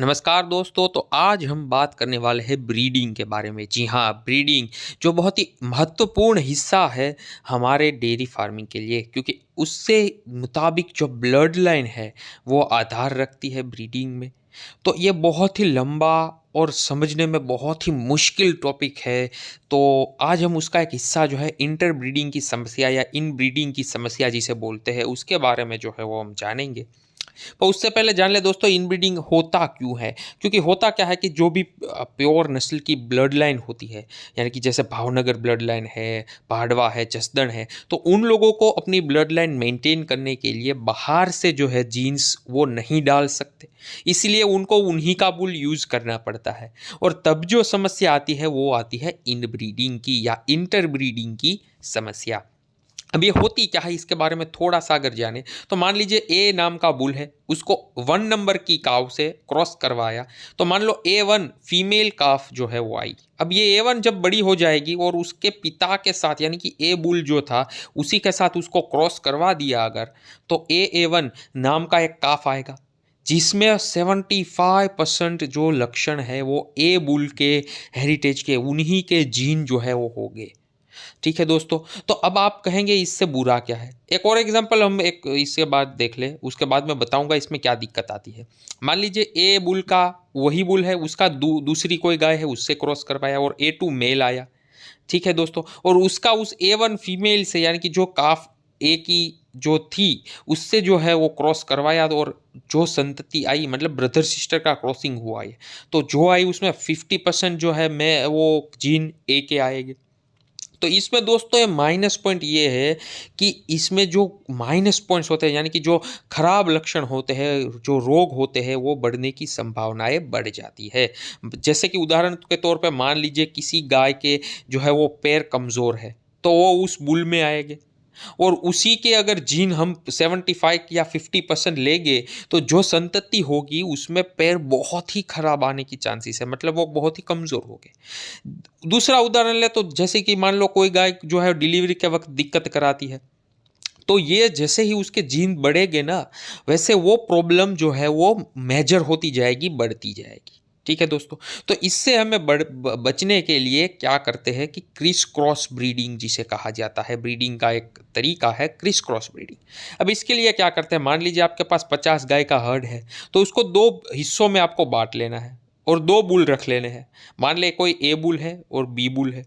नमस्कार दोस्तों। तो आज हम बात करने वाले हैं ब्रीडिंग के बारे में। जी हाँ, ब्रीडिंग जो बहुत ही महत्वपूर्ण हिस्सा है हमारे डेयरी फार्मिंग के लिए, क्योंकि उससे मुताबिक जो ब्लड लाइन है वो आधार रखती है ब्रीडिंग में। तो ये बहुत ही लंबा और समझने में बहुत ही मुश्किल टॉपिक है। तो आज हम उसका एक हिस्सा जो है इंटर ब्रीडिंग की समस्या या इन ब्रीडिंग की समस्या जिसे बोलते हैं उसके बारे में जो है वो हम जानेंगे। पर उससे पहले जान ले दोस्तों, इनब्रीडिंग होता क्यों है। क्योंकि होता क्या है कि जो भी प्योर नस्ल की ब्लड लाइन होती है, यानी कि जैसे भावनगर ब्लड लाइन है, पाडवा है, जसदन है, तो उन लोगों को अपनी ब्लड लाइन मेंटेन करने के लिए बाहर से जो है जीन्स वो नहीं डाल सकते, इसलिए उनको उन्हीं का बुल यूज़ करना पड़ता है। और तब जो समस्या आती है वो आती है इनब्रीडिंग की या इंटरब्रीडिंग की समस्या। अब ये होती क्या है इसके बारे में थोड़ा सा अगर जाने, तो मान लीजिए ए नाम का बुल है, उसको 1 नंबर की काव से क्रॉस करवाया। तो मान लो A1 फीमेल काफ जो है वो आई। अब ये A1 जब बड़ी हो जाएगी और उसके पिता के साथ यानी कि ए बुल जो था उसी के साथ उसको क्रॉस करवा दिया अगर, तो A1 नाम का एक काफ आएगा जिसमें 75% जो लक्षण है वो ए बुल के हेरिटेज के उन्हीं के जीन जो है वो हो गए। ठीक है दोस्तों। तो अब आप कहेंगे इससे बुरा क्या है। एक और एग्जांपल हम एक इसके बाद देख ले, उसके बाद मैं बताऊंगा इसमें क्या दिक्कत आती है। मान लीजिए ए बुल का वही बुल है, उसका दूसरी कोई गाय है उससे क्रॉस करवाया और A2 मेल आया। ठीक है दोस्तों। और उसका उस A1 फीमेल से यानी कि जो काफ ए की जो थी उससे जो है वो क्रॉस करवाया, और जो संतति आई मतलब ब्रदर सिस्टर का क्रॉसिंग हुआ है, तो जो आई उसमें 50% जो है मैं वो जीन ए के आएंगे। तो इसमें दोस्तों ये माइनस पॉइंट ये है कि इसमें जो माइनस पॉइंट्स होते हैं यानी कि जो खराब लक्षण होते हैं, जो रोग होते हैं, वो बढ़ने की संभावनाएं बढ़ जाती है। जैसे कि उदाहरण के तौर पे मान लीजिए किसी गाय के जो है वो पैर कमज़ोर है, तो वो उस बुल में आएंगे। और उसी के अगर जीन हम 75 या 50% लेंगे, तो जो संतति होगी उसमें पैर बहुत ही खराब आने की चांसेस है, मतलब वो बहुत ही कमज़ोर हो गए। दूसरा उदाहरण ले तो जैसे कि मान लो कोई गाय जो है डिलीवरी के वक्त दिक्कत कराती है, तो ये जैसे ही उसके जीन बढ़ेंगे ना, वैसे वो प्रॉब्लम जो है वो मेजर होती जाएगी, बढ़ती जाएगी। ठीक है दोस्तों। तो इससे हमें बचने के लिए क्या करते हैं कि क्रिस क्रॉस ब्रीडिंग जिसे कहा जाता है, ब्रीडिंग का एक तरीका है क्रिस क्रॉस ब्रीडिंग। अब इसके लिए क्या करते हैं, मान लीजिए आपके पास 50 गाय का हर्ड है, तो उसको 2 हिस्सों में आपको बांट लेना है और 2 बुल रख लेने हैं। मान ले कोई ए बुल है और बी बुल है।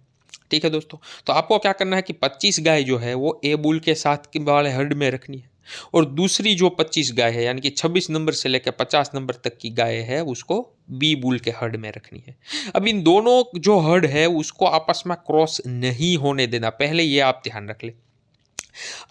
ठीक है दोस्तों। तो आपको क्या करना है कि 25 गाय जो है वो ए बुल के साथ के वाले हर्ड में रखनी है, और दूसरी जो 25 गाय है यानी कि 26 नंबर से लेकर 50 नंबर तक की गाय है उसको बी बुल के हर्ड में रखनी है। अब इन दोनों जो हर्ड है उसको आपस में क्रॉस नहीं होने देना, पहले ये आप ध्यान रख ले।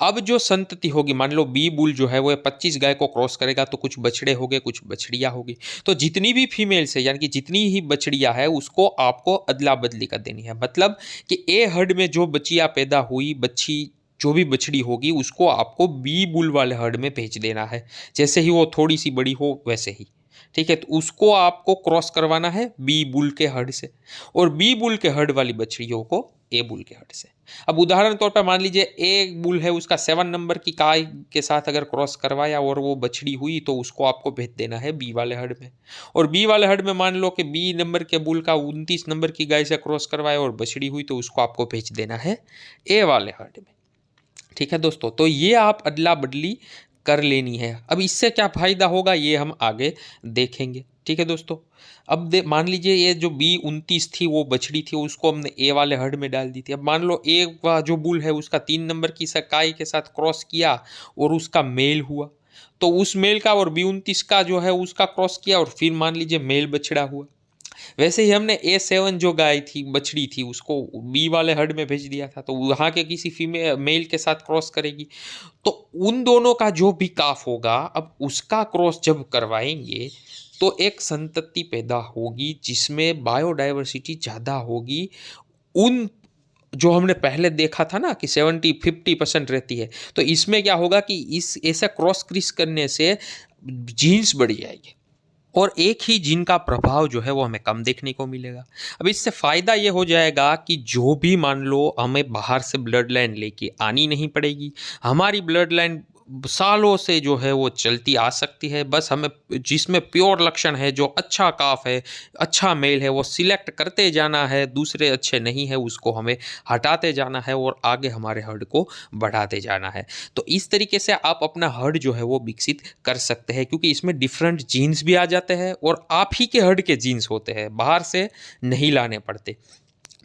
अब जो संतति होगी, मान लो बी बुल जो है वो 25 गाय को क्रॉस करेगा, तो कुछ बछड़े हो गए, कुछ बछड़ियाँ होगी। तो जितनी भी फीमेल्स है यानी कि जितनी ही बछड़ियाँ है उसको आपको अदला बदली कर देनी है। मतलब कि ए हर्ड में जो बच्चियाँ पैदा हुई, बच्ची जो भी बछड़ी होगी उसको आपको बी बुल वाले हर्ड में भेज देना है, जैसे ही वो थोड़ी सी बड़ी हो वैसे ही। ठीक है। तो उसको आपको क्रॉस करवाना है बी बुल के हर्ड से, और बी बुल के हर्ड वाली बछड़ियों को ए बुल के हर्ड से। अब उदाहरण तौर पर मान लीजिए एक बुल है, उसका 7 नंबर की गाय के साथ अगर क्रॉस करवाया और वो बछड़ी हुई, तो उसको आपको भेज देना है बी वाले हर्ड में। और बी वाले हर्ड में मान लो कि बी नंबर के बुल का 29 नंबर की गाय से क्रॉस करवाया और बछड़ी हुई, तो उसको आपको भेज देना है ए वाले हर्ड में। ठीक है दोस्तों। तो ये आप अदला बदली कर लेनी है। अब इससे क्या फ़ायदा होगा ये हम आगे देखेंगे। ठीक है दोस्तों। अब मान लीजिए ये जो B29 थी वो बछड़ी थी, उसको हमने ए वाले हर्ड में डाल दी थी। अब मान लो ए का जो बुल है उसका 3 नंबर की सकाई के साथ क्रॉस किया और उसका मेल हुआ, तो उस मेल का और B29 का जो है उसका क्रॉस किया और फिर मान लीजिए मेल बछड़ा हुआ। वैसे ही हमने A7 जो गाय थी, बछड़ी थी, उसको बी वाले हर्ड में भेज दिया था, तो वहाँ के किसी फीमेल मेल के साथ क्रॉस करेगी, तो उन दोनों का जो भी काफ होगा, अब उसका क्रॉस जब करवाएंगे तो एक संतति पैदा होगी जिसमें बायोडाइवर्सिटी ज़्यादा होगी। उन जो हमने पहले देखा था ना कि 70-50% रहती है, तो इसमें क्या होगा कि इस ऐसा क्रॉस क्रिस करने से जीन्स बढ़ जाएगी और एक ही जीन का प्रभाव जो है वो हमें कम देखने को मिलेगा। अब इससे फ़ायदा ये हो जाएगा कि जो भी मान लो हमें बाहर से ब्लड लाइन लेके आनी नहीं पड़ेगी, हमारी ब्लड लाइन सालों से जो है वो चलती आ सकती है। बस हमें जिसमें प्योर लक्षण है, जो अच्छा काफ है, अच्छा मेल है, वो सिलेक्ट करते जाना है, दूसरे अच्छे नहीं है उसको हमें हटाते जाना है और आगे हमारे हर्ड को बढ़ाते जाना है। तो इस तरीके से आप अपना हर्ड जो है वो विकसित कर सकते हैं, क्योंकि इसमें डिफरेंट जीन्स भी आ जाते हैं और आप ही के हर्ड के जीन्स होते हैं, बाहर से नहीं लाने पड़ते।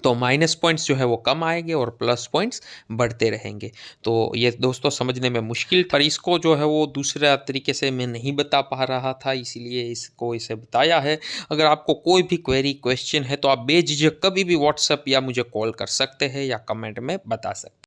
तो माइनस पॉइंट्स जो है वो कम आएंगे और प्लस पॉइंट्स बढ़ते रहेंगे। तो ये दोस्तों समझने में मुश्किल, पर इसको जो है वो दूसरा तरीके से मैं नहीं बता पा रहा था, इसीलिए इसको इसे बताया है। अगर आपको कोई भी क्वेरी क्वेश्चन है तो आप बेझिझक कभी भी व्हाट्सएप या मुझे कॉल कर सकते हैं या कमेंट में बता सकते हैं।